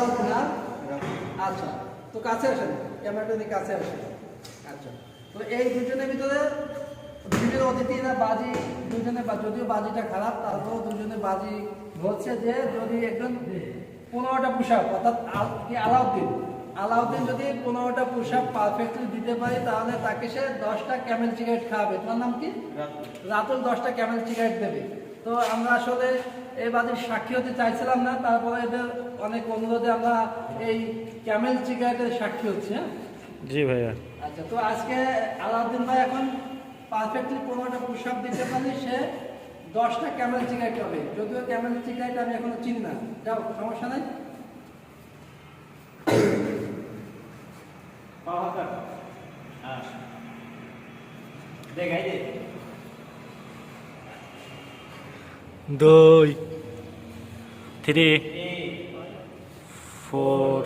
Allowed না। আচ্ছা, তো কাছে আসেন, ক্যামেরাটা দিয়ে কাছে আসেন। আচ্ছা, তো এই দুজনের ভিতরে দুজন অতিথিরা বাজি দুজনে, যদিও বাজিটা খারাপ তারপরেও দুজনে বাজি বলছে যে যদি একজন 15টা পুশ আপ, অর্থাৎ আলাউদ্দিন যদি 15টা পুশ আপ পারফেক্টলি দিতে পারে তাহলে তাকে সে 10টা ক্যামেল সিগারেট খাওয়াবে। তোমার নাম কি? রাতুল 10টা ক্যামেল সিগারেট দেবে। তো আমরা আসলে এই বাজির সাক্ষী হতে চাইছিলাম না, তারপরে এদের অনেক অনুরোধে আমরা এই ক্যামেল সিগারেটের সাক্ষী হচ্ছে। হ্যাঁ জি ভাইয়া। আচ্ছা, তো আজকে আলাউদ্দিন ভাই এখন পারফেক্টলি 15টা পুশ আপ দিতে পারলে সে 10টা ক্যামেল সিগারেট হবে। যদিও ক্যামেল সিগারেট আমি এখনো চিনি না, যাও সমস্যা নাই। দুই, 3, 4,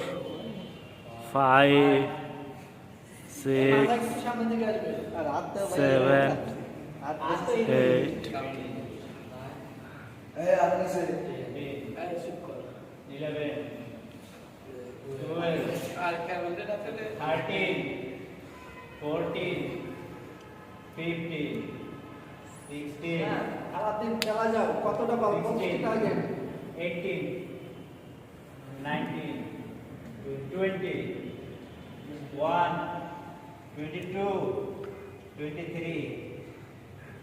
5, 6, 7, 8, 13, 14, 15, 16, আলাউদ্দিন খেলা যাও, কতটা পাবো? 18, 19, 20, 21, 22, 23,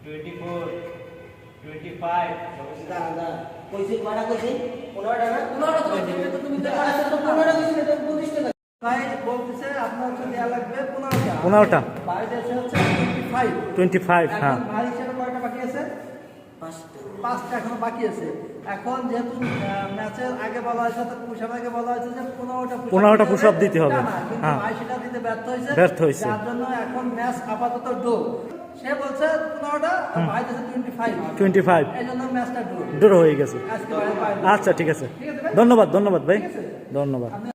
24, 25. কইছি কয়টা কইছি 15টা না 15টা তো তুমি তো 15টা কইছিলে তো 25টা ভাই বলতেছে আপনার হচ্ছে দেয়া লাগবে 15টা। 15টা। বাইরে এসে হচ্ছে 25। 25, হ্যাঁ। এখন ভাই হিসেবে কয়টা বাকি আছে? 5টা এখনো বাকি আছে। এখন যেহেতু ম্যাচের আগে বলা হয়েছে, তো পুশ-আপ আগে বলা হয়েছে যে 15টা পুশ-আপ দিতে হবে। হ্যাঁ, ভাই সেটা দিতে ব্যর্থ হয়েছে। যার জন্য এখন ম্যাচ আপাতত ড্র। সে বলছে 15টা, ভাই দিয়েছে 25। এই জন্য ম্যাচটা ড্র ড্র হয়ে গেছে। আজকে ভাই পাইলো। আচ্ছা, ঠিক আছে। ঠিক আছে ভাই? ধন্যবাদ ভাই, ঠিক আছে? ধন্যবাদ।